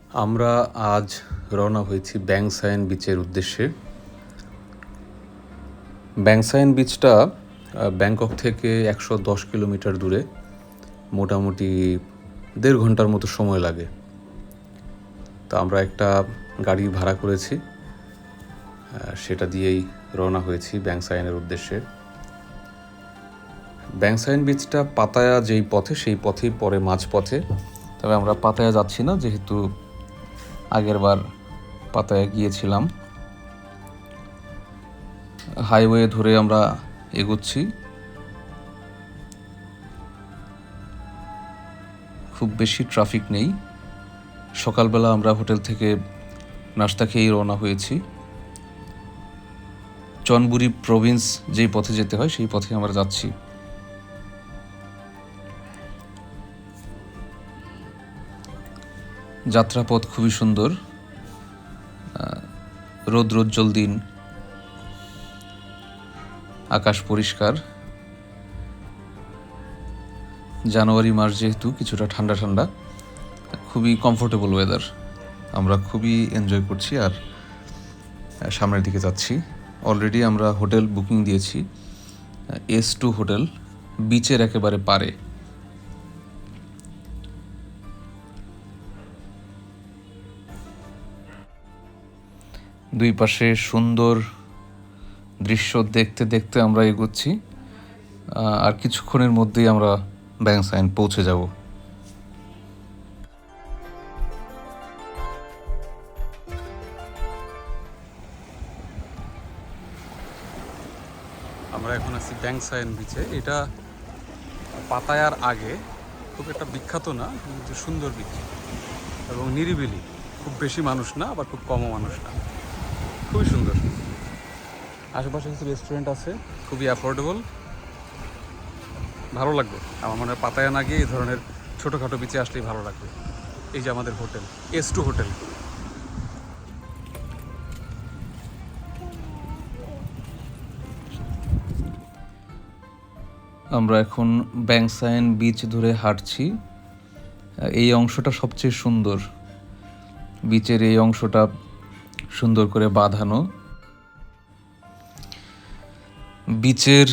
আমরা আজ রওনা হয়েছি ব্যাংসায়ন বিচের উদ্দেশ্যে। ব্যাংসায়ন বিচটা ব্যাংকক থেকে 110 কিলোমিটার দূরে, মোটামুটি 1.5 ঘন্টার মতো সময় লাগে। তো আমরা একটা গাড়ি ভাড়া করেছি, সেটা দিয়েই রওনা হয়েছি ব্যাংসায়নের উদ্দেশ্যে। ব্যাংসায়ন বিচটা পাতায়া যেই পথে, সেই পথেই পরে মাঝপথে। তবে আমরা পাতায়া যাচ্ছি না, যেহেতু আগেরবার পাতায়া গিয়েছিলাম। হাইওয়ে ধরে আমরা এগোচ্ছি। খুব বেশি ট্রাফিক নেই। সকালবেলা আমরা হোটেল থেকে নাস্তা খেয়েই রওনা হয়েছি। চনবুরি প্রভিন্স যেই পথে যেতে হয় সেই পথে আমরা যাচ্ছি। যাত্রাপথ খুবই সুন্দর, রৌদ্রোজ্জ্বল দিন, আকাশ পরিষ্কার। জানুয়ারি মাস যেহেতু কিছুটা ঠান্ডা ঠান্ডা, খুবই কমফোর্টেবল ওয়েদার। আমরা খুবই এনজয় করছি আর সামনের দিকে যাচ্ছি। অলরেডি আমরা হোটেল বুকিং দিয়েছি, S2 হোটেল, বিচের একেবারে পারে। দুই পাশে সুন্দর দৃশ্য দেখতে দেখতে আমরা এগোচ্ছি, আর কিছুক্ষণের মধ্যেই আমরা ব্যাংসায়ন পৌঁছে যাব। আমরা এখন আছি ব্যাংসায়ন বিচে। এটা পাতায়ার আগে, খুব একটা বিখ্যাত না, কিন্তু সুন্দর বিচ এবং নিরিবিলি। খুব বেশি মানুষ না, আবার খুব কমও মানুষ না, খুবই সুন্দর। আশেপাশে কিছু রেস্টুরেন্ট আছে, খুবই অ্যাফোর্ডেবল, ভালো লাগবে। আমার মনে হয় পাতায়া না গিয়ে এই ধরনের ছোটোখাটো বিচে আসলেই ভালো লাগবে। এই যে আমাদের হোটেল, S2 হোটেল। আমরা এখন ব্যাংসায়ন বিচ ধরে হাঁটছি। এই অংশটা সবচেয়ে সুন্দর, বিচের এই অংশটা সুন্দর করে বাঁধানো। বিচের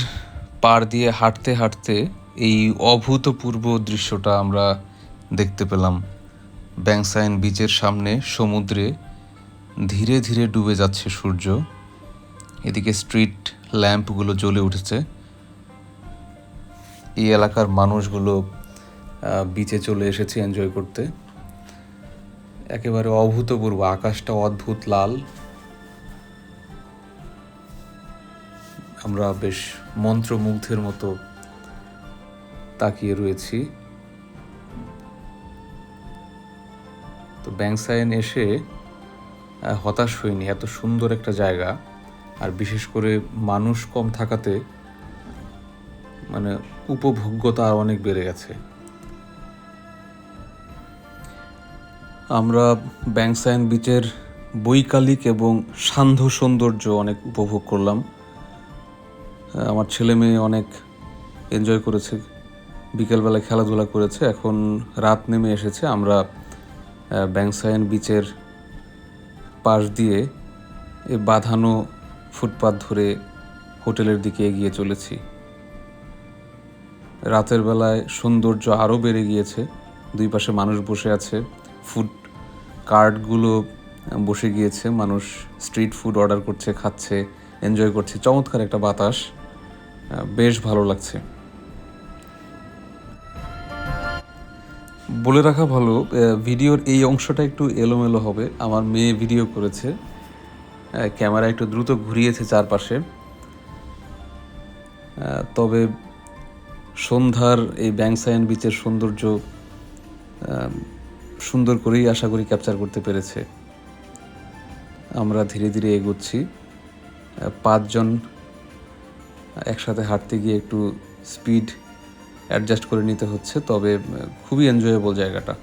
পাড় দিয়ে হাঁটতে হাঁটতে এই অভূতপূর্ব দৃশ্যটা আমরা দেখতে পেলাম। ব্যাংসায়ন বিচের সামনে সমুদ্রে ধীরে ধীরে ডুবে যাচ্ছে সূর্য। এদিকে স্ট্রিট ল্যাম্পগুলো জ্বলে উঠেছে। এই এলাকার মানুষগুলো বিচে চলে এসেছে এনজয় করতে। একেবারে অভূতপূর্ব, আকাশটা অদ্ভুত লাল। আমরা বেশ মন্ত্রমুগ্ধের মতো তাকিয়ে রয়েছি। তো ব্যাংসায়ন এসে হতাশ হইনি, এত সুন্দর একটা জায়গা, আর বিশেষ করে মানুষ কম থাকাতে মানে উপভোগ্যতা আর অনেক বেড়ে গেছে। আমরা ব্যাংসায়ন বিচের বৈকালিক এবং সান্ধ্য সৌন্দর্য অনেক উপভোগ করলাম। আমার ছেলে মেয়ে অনেক এনজয় করেছে, বিকেলবেলায় খেলাধুলা করেছে। এখন রাত নেমে এসেছে। আমরা ব্যাংসায়ন বিচের পাশ দিয়ে এই বাঁধানো ফুটপাত ধরে হোটেলের দিকে এগিয়ে চলেছি। রাতের বেলায় সৌন্দর্য আরও বেড়ে গিয়েছে। দুই পাশে মানুষ বসে আছে, ফুড কার্টগুলো বসে গিয়েছে, মানুষ স্ট্রিট ফুড অর্ডার করছে, খাচ্ছে, এনজয় করছে। চমৎকার একটা বাতাস, বেশ ভালো লাগছে। বলে রাখা ভালো, ভিডিওর এই অংশটা একটু এলোমেলো হবে। আমার মেয়ে ভিডিও করেছে, ক্যামেরা একটু দ্রুত ঘুরিয়েছে চারপাশে। তবে সন্ধ্যার এই ব্যাংসায়ন বিচের সৌন্দর্য সুন্দর করেই আশা করি ক্যাপচার করতে পেরেছে। আমরা ধীরে ধীরে এগোচ্ছি। 5 জন একসাথে হাঁটতে গিয়ে একটু স্পিড অ্যাডজাস্ট করে নিতে হচ্ছে, তবে খুবই এনজয়েবল জায়গাটা।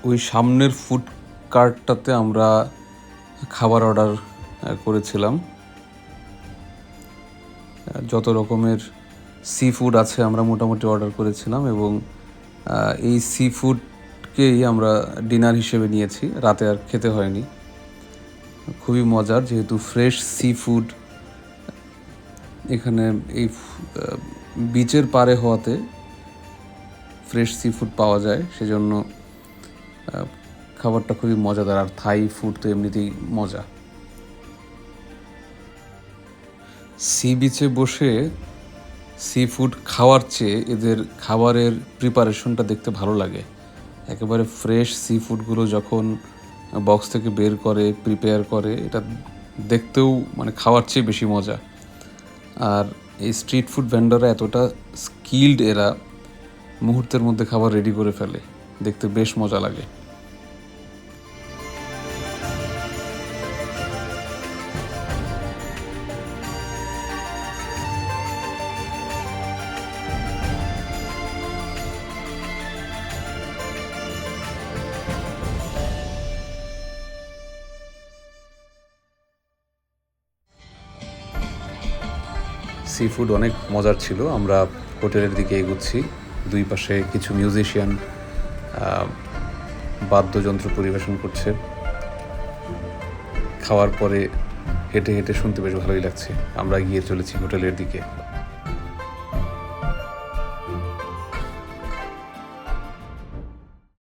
ওই সামনের ফুড কার্টটাতে আমরা খাবার অর্ডার করেছিলাম। যত রকমের সি ফুড আছে আমরা মোটামুটি অর্ডার করেছিলাম, এবং এই সি ফুডকেই আমরা ডিনার হিসেবে নিয়েছি, রাতে আর খেতে হয়নি। খুবই মজার, যেহেতু ফ্রেশ সি ফুড এখানে এই বিচের পাড়ে হওয়াতে ফ্রেশ সি ফুড পাওয়া যায়, সেজন্য খাবারটা খুবই মজাদার। আর থাই ফুড তো এমনিতেই মজা। সি বিচে বসে সি ফুড খাওয়ার চেয়ে এদের খাবারের প্রিপারেশনটা দেখতে ভালো লাগে। একেবারে ফ্রেশ সি ফুডগুলো যখন বক্স থেকে বের করে প্রিপেয়ার করে, এটা দেখতেও মানে খাওয়ার চেয়ে বেশি মজা। আর এই স্ট্রিট ফুড ভেন্ডররা এতটা স্কিল্ড, এরা মুহূর্তের মধ্যে খাবার রেডি করে ফেলে, দেখতে বেশ মজা লাগে। সি ফুড অনেক মজার ছিল। আমরা হোটেলের দিকে এগোচ্ছি, দুই পাশে কিছু মিউজিশিয়ান বাদ্যযন্ত্র পরিবেশন করছে। খাওয়ার পরে হেঁটে হেঁটে শুনতে বেশ ভালোই লাগছে। আমরা গিয়ে চলেছি হোটেলের দিকে।